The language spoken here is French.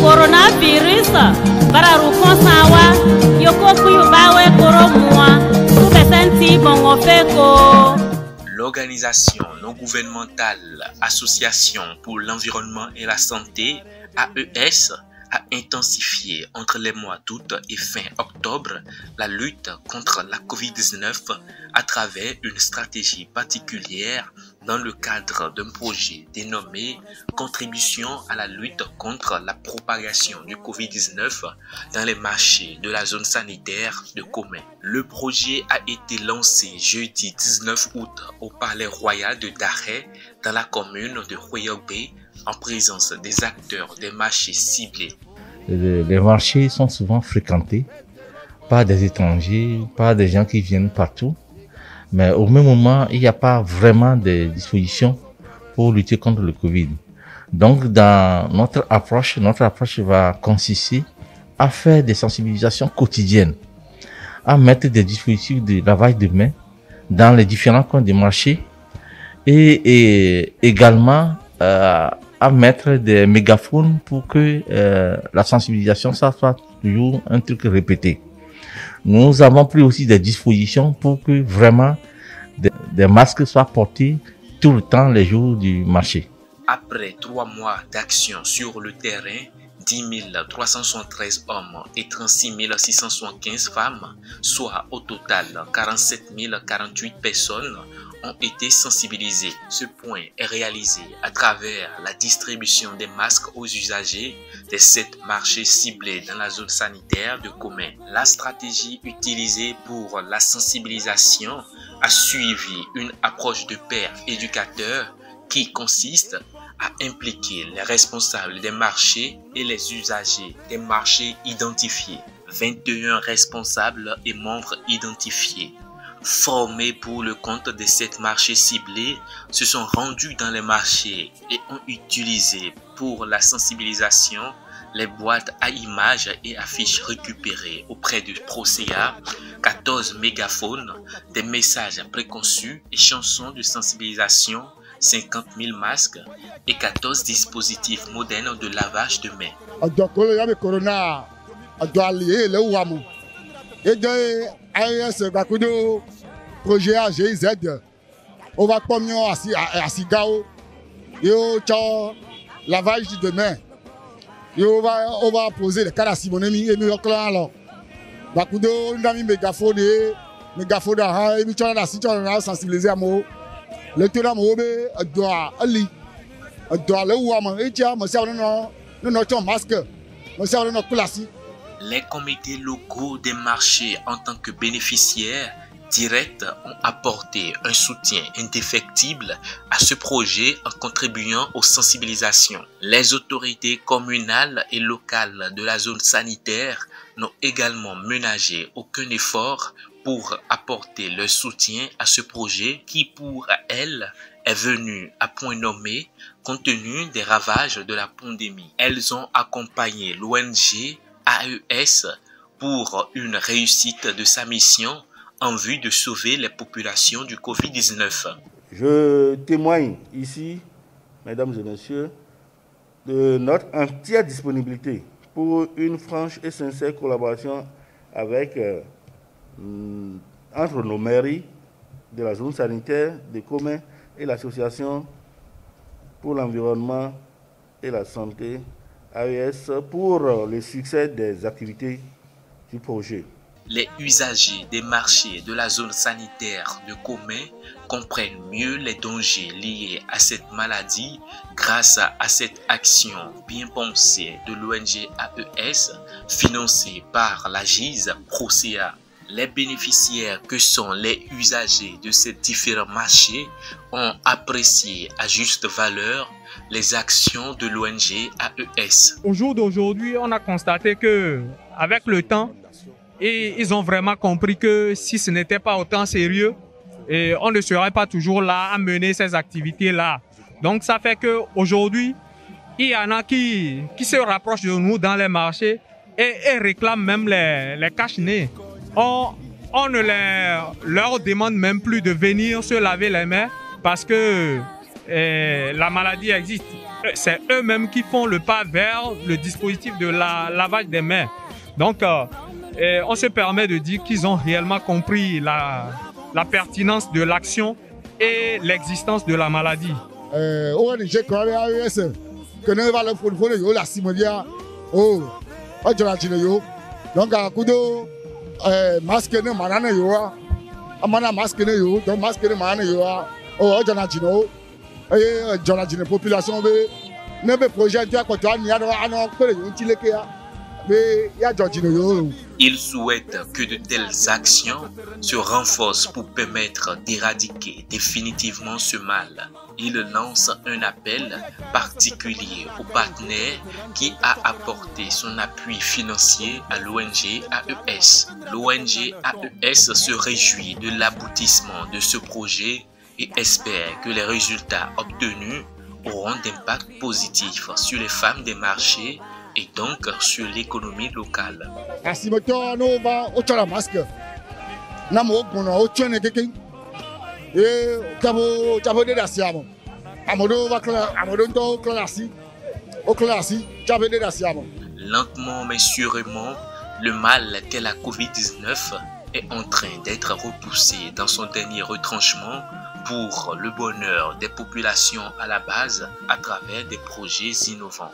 Coronavirus, bararuko sawa, yoko kuyubawe koromua, kubesenti bongofeko. L'organisation non gouvernementale Association pour l'environnement et la santé, AES, a intensifié entre les mois d'août et fin octobre la lutte contre la COVID-19 à travers une stratégie particulière dans le cadre d'un projet dénommé Contribution à la lutte contre la propagation du COVID-19 dans les marchés de la zone sanitaire de Comé. Le projet a été lancé jeudi 19 août au Palais Royal de Daré dans la commune de Royogbe en présence des acteurs des marchés ciblés. Les marchés sont souvent fréquentés par des étrangers, par des gens qui viennent partout. Mais au même moment, il n'y a pas vraiment de dispositions pour lutter contre le Covid. Donc, dans notre approche va consister à faire des sensibilisations quotidiennes, à mettre des dispositifs de lavage de mains dans les différents coins des marchés et également à mettre des mégaphones pour que la sensibilisation ça soit toujours un truc répété. Nous avons pris aussi des dispositions pour que vraiment des masques soient portés tout le temps les jours du marché. Après 3 mois d'action sur le terrain, 10 373 hommes et 36 675 femmes, soit au total 47 048 personnes, ont été sensibilisées. Ce point est réalisé à travers la distribution des masques aux usagers des 7 marchés ciblés dans la zone sanitaire de Comé. La stratégie utilisée pour la sensibilisation a suivi une approche de père éducateur qui consiste à impliquer les responsables des marchés et les usagers des marchés identifiés. 21 responsables et membres identifiés, formés pour le compte de 7 marchés ciblés, se sont rendus dans les marchés et ont utilisé pour la sensibilisation les boîtes à images et affiches récupérées auprès du Procéa, 14 mégaphones, des messages préconçus et chansons de sensibilisation, 50 000 masques et 14 dispositifs modernes de lavage de mains. Projet AGZ, on va comme à Sigao, lavage de mains. On va poser les cas à Simonemi et nous alors. Bakudo, on a mis mégaphone, et nous avons sensibilisé à moi. Le terrain doit aller. Doit aller où on et tiens, notre masque, notre classique. Les comités locaux des marchés en tant que bénéficiaires directs ont apporté un soutien indéfectible à ce projet en contribuant aux sensibilisations. Les autorités communales et locales de la zone sanitaire n'ont également ménagé aucun effort pour apporter leur soutien à ce projet qui, pour elles, est venu à point nommé compte tenu des ravages de la pandémie. Elles ont accompagné l'ONG AES pour une réussite de sa mission en vue de sauver les populations du Covid-19. Je témoigne ici, mesdames et messieurs, de notre entière disponibilité pour une franche et sincère collaboration avec entre nos mairies de la zone sanitaire de Comé et l'association pour l'environnement et la santé AES pour le succès des activités du projet. Les usagers des marchés de la zone sanitaire de Comé comprennent mieux les dangers liés à cette maladie grâce à cette action bien pensée de l'ONG AES financée par la GIZ Procéa. Les bénéficiaires que sont les usagers de ces différents marchés ont apprécié à juste valeur les actions de l'ONG AES. Au jour d'aujourd'hui, on a constaté que avec le temps, et ils ont vraiment compris que si ce n'était pas autant sérieux, on ne serait pas toujours là à mener ces activités-là. Donc ça fait qu'aujourd'hui, il y en a qui se rapprochent de nous dans les marchés et réclament même les cache-nez. on ne leur demande même plus de venir se laver les mains parce que la maladie existe. C'est eux-mêmes qui font le pas vers le dispositif de lavage des mains. Donc, on se permet de dire qu'ils ont réellement compris la pertinence de l'action et l'existence de la maladie. ONG AES, que nous allons faire la Simonia, donc à coup de masque ne manane yoa, amana masque ne yo, donc masque ne manane yoa, Jonatino, Jonatino population ne be projet tu as quoi tu as ni ano que Il souhaite que de telles actions se renforcent pour permettre d'éradiquer définitivement ce mal. Il lance un appel particulier aux partenaires qui a apporté son appui financier à l'ONG AES. L'ONG AES se réjouit de l'aboutissement de ce projet et espère que les résultats obtenus auront d'impact positif sur les femmes des marchés et donc sur l'économie locale. Lentement mais sûrement, le mal qu'est la Covid-19 est en train d'être repoussé dans son dernier retranchement pour le bonheur des populations à la base à travers des projets innovants.